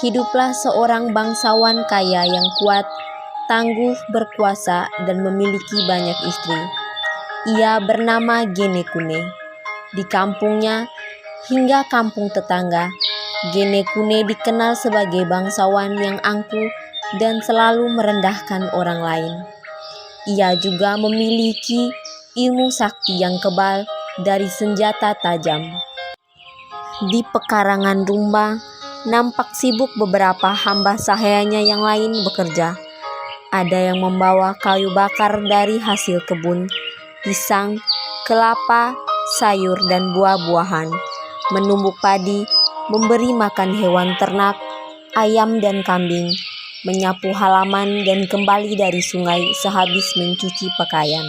Hiduplah seorang bangsawan kaya yang kuat, tangguh, berkuasa, dan memiliki banyak istri. Ia bernama Genekune. Di kampungnya hingga kampung tetangga, Genekune dikenal sebagai bangsawan yang angkuh dan selalu merendahkan orang lain. Ia juga memiliki ilmu sakti yang kebal dari senjata tajam. Di pekarangan rumah, nampak sibuk beberapa hamba sahayanya yang lain bekerja. Ada yang membawa kayu bakar dari hasil kebun, pisang, kelapa, sayur, dan buah-buahan, menumbuk padi, memberi makan hewan ternak, ayam dan kambing, menyapu halaman, dan kembali dari sungai sehabis mencuci pakaian.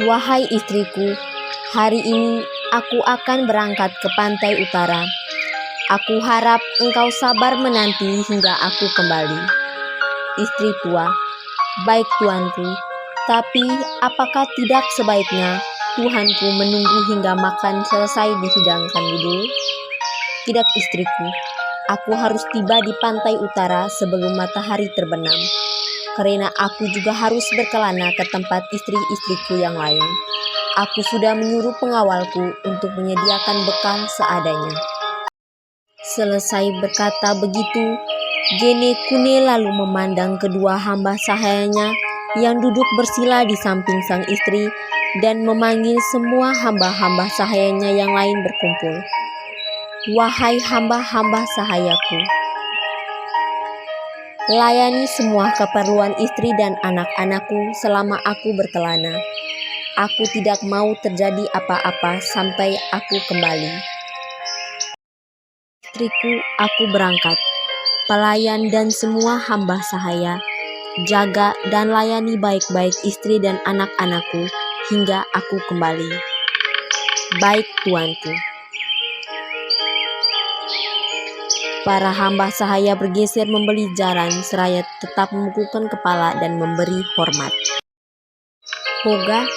Wahai istriku, hari ini aku akan berangkat ke pantai utara. Aku harap engkau sabar menanti hingga aku kembali. Istri tua, baik tuanku, tapi apakah tidak sebaiknya Tuhanku menunggu hingga makan selesai dihidangkan dulu? Tidak istriku, aku harus tiba di pantai utara sebelum matahari terbenam, karena aku juga harus berkelana ke tempat istri-istriku yang lain. Aku sudah menyuruh pengawalku untuk menyediakan bekal seadanya. Selesai berkata begitu, Genekune lalu memandang kedua hamba sahayanya yang duduk bersila di samping sang istri dan memanggil semua hamba-hamba sahayanya yang lain berkumpul. Wahai hamba-hamba sahayaku, layani semua keperluan istri dan anak-anakku selama aku berkelana. Aku tidak mau terjadi apa-apa sampai aku kembali. Istriku, aku berangkat. Pelayan dan semua hamba sahaya, jaga dan layani baik-baik istri dan anak-anakku hingga aku kembali. Baik tuanku. Para hamba sahaya bergeser membeli jalan seraya tetap memukulkan kepala dan memberi hormat. Hoga,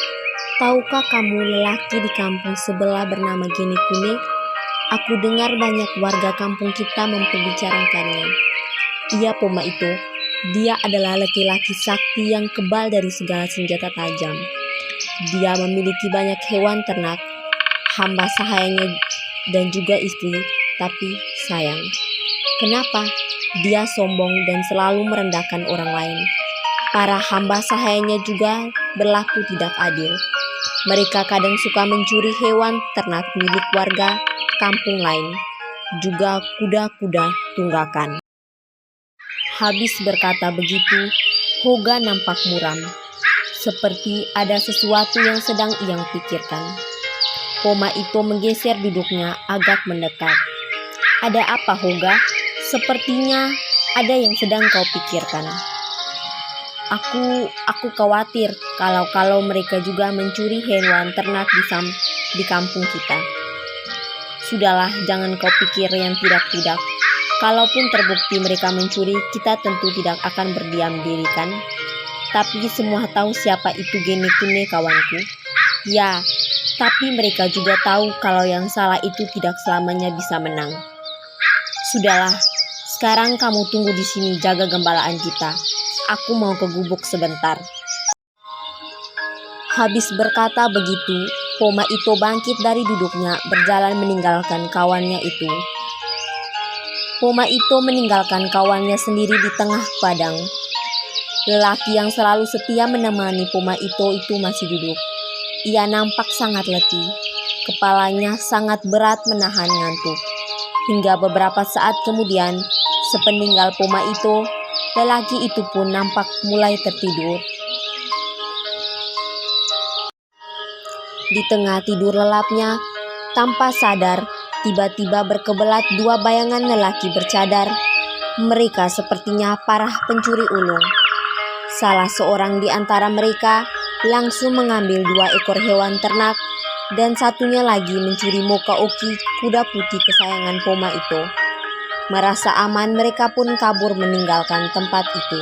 tahukah kamu lelaki di kampung sebelah bernama Genekune? Aku dengar banyak warga kampung kita membicarakannya. Ia Poma itu. Dia adalah laki-laki sakti yang kebal dari segala senjata tajam. Dia memiliki banyak hewan ternak, hamba sahayanya dan juga istri, tapi sayang. Kenapa? Dia sombong dan selalu merendahkan orang lain. Para hamba sahayanya juga berlaku tidak adil. Mereka kadang suka mencuri hewan ternak milik warga kampung lain, juga kuda-kuda tunggakan. Habis berkata begitu, Hoga nampak muram, seperti ada sesuatu yang sedang ia pikirkan. Poma itu menggeser duduknya agak mendekat. Ada apa, Hoga? Sepertinya ada yang sedang kau pikirkan. Aku khawatir kalau mereka juga mencuri hewan ternak di kampung kita. Sudahlah, jangan kau pikir yang tidak-tidak. Kalaupun terbukti mereka mencuri, kita tentu tidak akan berdiam diri kan? Tapi semua tahu siapa itu Genekune kawanku. Ya, tapi mereka juga tahu kalau yang salah itu tidak selamanya bisa menang. Sudahlah, sekarang kamu tunggu di sini jaga gembalaan kita. Aku mau ke gubuk sebentar. Habis berkata begitu, Poma itu bangkit dari duduknya berjalan meninggalkan kawannya itu. Poma itu meninggalkan kawannya sendiri di tengah padang. Lelaki yang selalu setia menemani Poma itu masih duduk. Ia nampak sangat letih. Kepalanya sangat berat menahan ngantuk. Hingga beberapa saat kemudian, sepeninggal Poma itu, lelaki itu pun nampak mulai tertidur. Di tengah tidur lelapnya, tanpa sadar, tiba-tiba berkebelat dua bayangan lelaki bercadar. Mereka sepertinya parah pencuri ulung. Salah seorang di antara mereka langsung mengambil 2 ekor hewan ternak dan satunya lagi mencuri Moka Oki, kuda putih kesayangan Poma itu. Merasa aman, mereka pun kabur meninggalkan tempat itu.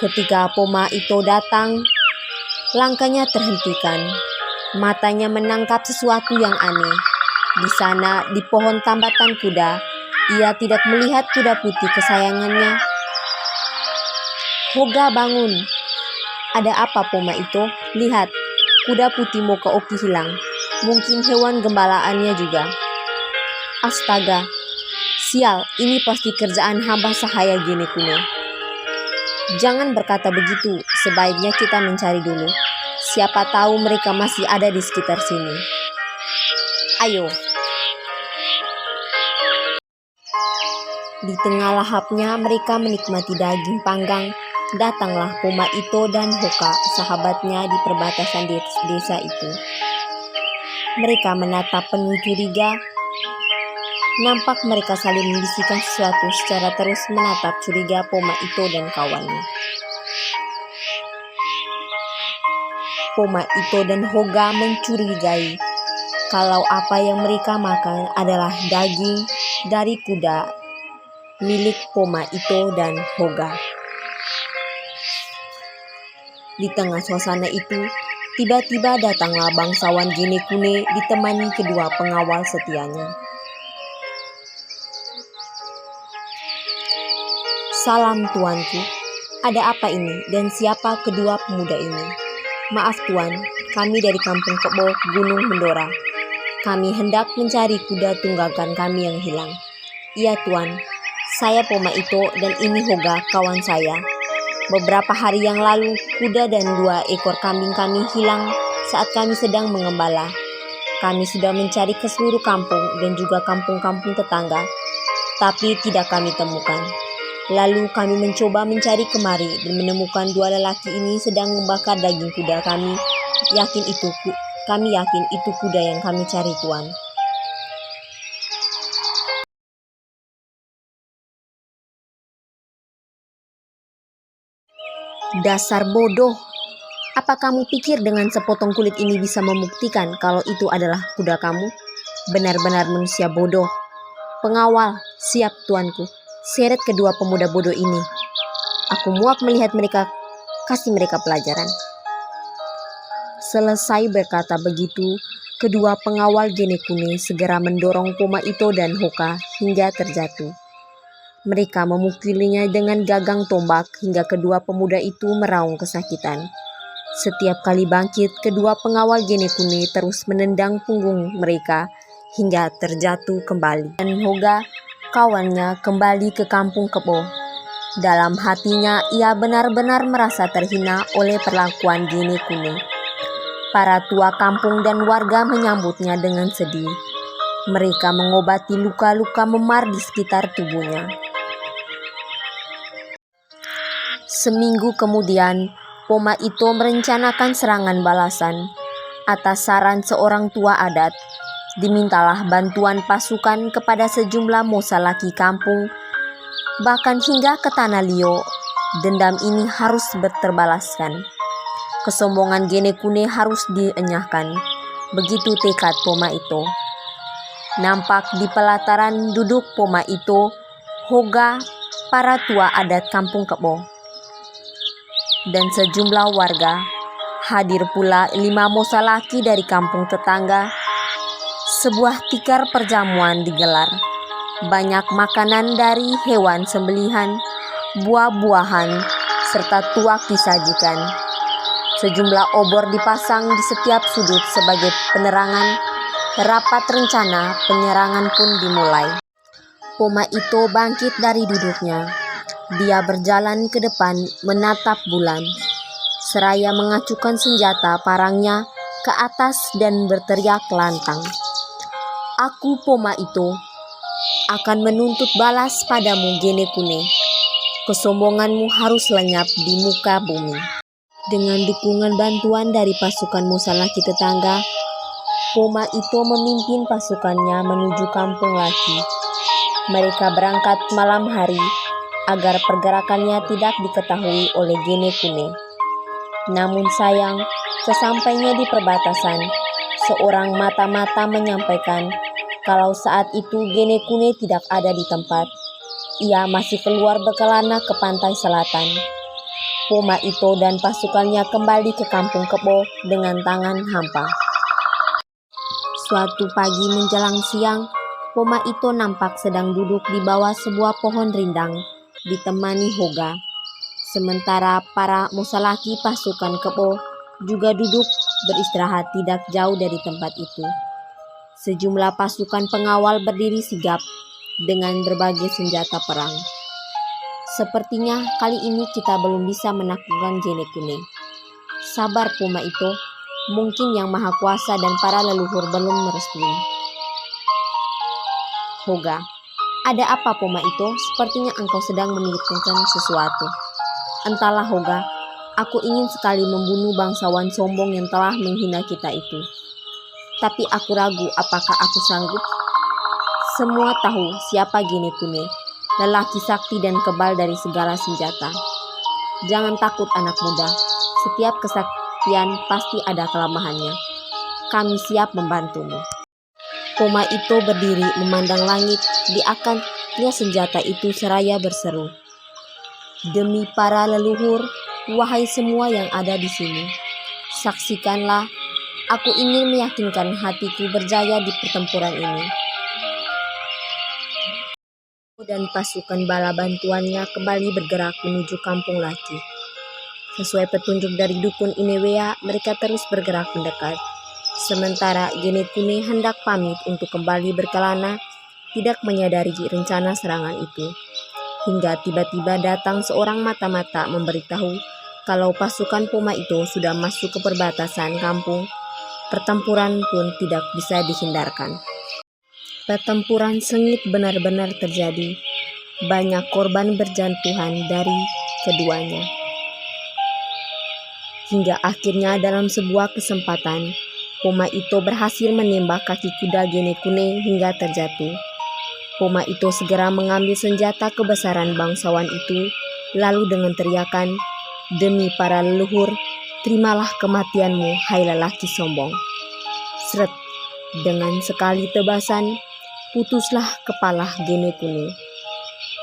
Ketika Poma itu datang, langkahnya terhentikan. Matanya menangkap sesuatu yang aneh. Di sana, di pohon tambatan kuda, Ia tidak melihat kuda putih kesayangannya. "Hoga, bangun! Ada apa, Poma itu? Lihat, kuda putih Moka Oki hilang. Mungkin hewan gembalaannya juga." "Astaga, sial, ini pasti kerjaan hamba sahaya Gene Kune." "Jangan berkata begitu, sebaiknya kita mencari dulu. Siapa tahu mereka masih ada di sekitar sini. Ayo." Di tengah lahapnya mereka menikmati daging panggang, datanglah Poma Ito dan Hoka, sahabatnya di perbatasan desa itu. Mereka menatap penuh curiga. Nampak mereka saling membisikkan sesuatu secara terus menatap curiga Poma Ito dan kawannya. Poma Ito dan Hoga mencurigai kalau apa yang mereka makan adalah daging dari kuda milik Poma Ito dan Hoga. Di tengah suasana itu, tiba-tiba datanglah bangsawan Gene Kune ditemani kedua pengawal setianya. "Salam tuanku, ada apa ini dan siapa kedua pemuda ini?" "Maaf tuan, kami dari kampung Kebo, Gunung Mendora. Kami hendak mencari kuda tunggakan kami yang hilang." "Iya tuan, saya Poma Ito dan ini Hoga, kawan saya. Beberapa hari yang lalu, kuda dan 2 ekor kambing kami hilang saat kami sedang mengembala. Kami sudah mencari ke seluruh kampung dan juga kampung-kampung tetangga, tapi tidak kami temukan. Lalu kami mencoba mencari kemari dan menemukan 2 lelaki ini sedang membakar daging kuda kami. Kami yakin itu kuda yang kami cari tuan." "Dasar bodoh! Apa kamu pikir dengan sepotong kulit ini bisa membuktikan kalau itu adalah kuda kamu? Benar-benar manusia bodoh." "Pengawal, siap tuanku. Seret kedua pemuda bodoh ini. Aku muak melihat mereka, kasih mereka pelajaran." Selesai berkata begitu, kedua pengawal Gene Kune segera mendorong Poma Ito dan Hoka hingga terjatuh. Mereka memukulinya dengan gagang tombak hingga kedua pemuda itu meraung kesakitan. Setiap kali bangkit, kedua pengawal Gene Kune terus menendang punggung mereka hingga terjatuh kembali. Dan Hoga, kawannya, kembali ke kampung Kebo. Dalam hatinya, ia benar-benar merasa terhina oleh perlakuan Gene Kune. Para tua kampung dan warga menyambutnya dengan sedih. Mereka mengobati luka-luka memar di sekitar tubuhnya. Seminggu kemudian, Poma Ito merencanakan serangan balasan. Atas saran seorang tua adat, dimintalah bantuan pasukan kepada sejumlah mosa laki kampung, bahkan hingga ke Tanah Lio. Dendam ini harus terbalaskan. Kesombongan Gene Kune harus dienyahkan. Begitu tekad Poma Ito. Nampak di pelataran duduk Poma Ito, Hoga, para tua adat kampung Kebo, dan sejumlah warga. Hadir pula 5 mosa laki dari kampung tetangga. Sebuah tikar perjamuan digelar. Banyak makanan dari hewan sembelihan, buah-buahan, serta tuak disajikan. Sejumlah obor dipasang di setiap sudut sebagai penerangan. Rapat rencana penyerangan pun dimulai. Poma Ito bangkit dari duduknya. Dia berjalan ke depan menatap bulan, seraya mengacukan senjata parangnya ke atas dan berteriak lantang. "Aku Poma Ito akan menuntut balas padamu Gene Kune. Kesombonganmu harus lenyap di muka bumi." Dengan dukungan bantuan dari pasukan mosa laki tetangga, Poma Ito memimpin pasukannya menuju kampung laki. Mereka berangkat malam hari agar pergerakannya tidak diketahui oleh Gene Kune. Namun sayang, sesampainya di perbatasan, seorang mata-mata menyampaikan kalau saat itu Gene Kune tidak ada di tempat. Ia masih keluar berkelana ke pantai selatan. Poma Ito dan pasukannya kembali ke kampung Kebo dengan tangan hampa. Suatu pagi menjelang siang, Poma Ito nampak sedang duduk di bawah sebuah pohon rindang, ditemani Hoga. Sementara para musalaki pasukan Kebo juga duduk beristirahat tidak jauh dari tempat itu. Sejumlah pasukan pengawal berdiri sigap dengan berbagai senjata perang. Sepertinya kali ini kita belum bisa menaklukkan Genekune. Sabar Poma Ito, mungkin Yang Maha Kuasa dan para leluhur belum merestui. Hoga, ada apa Poma Ito? Sepertinya engkau sedang memikirkan sesuatu. Entahlah Hoga, aku ingin sekali membunuh bangsawan sombong yang telah menghina kita itu. Tapi aku ragu apakah aku sanggup. Semua tahu siapa Genekune, lelaki sakti dan kebal dari segala senjata. Jangan takut anak muda, setiap kesaktian pasti ada kelemahannya. Kami siap membantumu. Poma Ito berdiri memandang langit, diangkatnya senjata itu seraya berseru. Demi para leluhur, wahai semua yang ada di sini, saksikanlah, aku ingin meyakinkan hatiku berjaya di pertempuran ini. Dan pasukan bala bantuannya kembali bergerak menuju kampung Laki. Sesuai petunjuk dari dukun Inewea, mereka terus bergerak mendekat. Sementara Genekune hendak pamit untuk kembali berkelana, tidak menyadari rencana serangan itu. Hingga tiba-tiba datang seorang mata-mata memberitahu kalau pasukan Poma Ito sudah masuk ke perbatasan kampung. Pertempuran pun tidak bisa dihindarkan. Pertempuran sengit benar-benar terjadi. Banyak korban berjatuhan dari keduanya. Hingga akhirnya dalam sebuah kesempatan, Poma Ito berhasil menembak kaki kuda Genekune hingga terjatuh. Poma Ito segera mengambil senjata kebesaran bangsawan itu, lalu dengan teriakan, "Demi para leluhur, terimalah kematianmu, hai lelaki sombong." Sret, dengan sekali tebasan, putuslah kepala Genekune.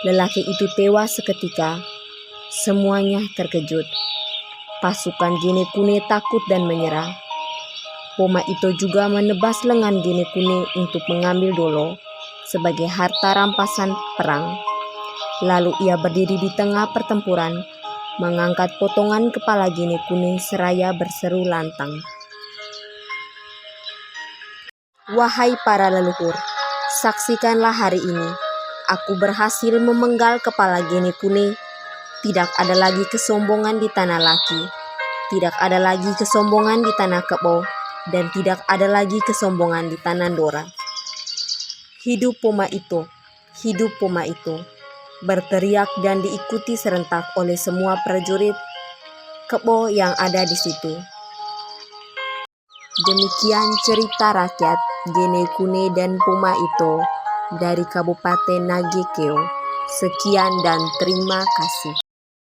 Lelaki itu tewas seketika. Semuanya terkejut. Pasukan Genekune takut dan menyerah. Poma Ito juga menebas lengan Genekune untuk mengambil Dolo sebagai harta rampasan perang. Lalu ia berdiri di tengah pertempuran, mengangkat potongan kepala Genekune seraya berseru lantang. Wahai para leluhur, saksikanlah hari ini. Aku berhasil memenggal kepala Genekune. Tidak ada lagi kesombongan di tanah Laki. Tidak ada lagi kesombongan di tanah Kebo. Dan tidak ada lagi kesombongan di tanah Dora. Hidup Poma Ito, hidup Poma Ito, berteriak dan diikuti serentak oleh semua prajurit Kebo yang ada di situ. Demikian cerita rakyat Genekune dan Poma Ito dari Kabupaten Nagekeo. Sekian dan terima kasih.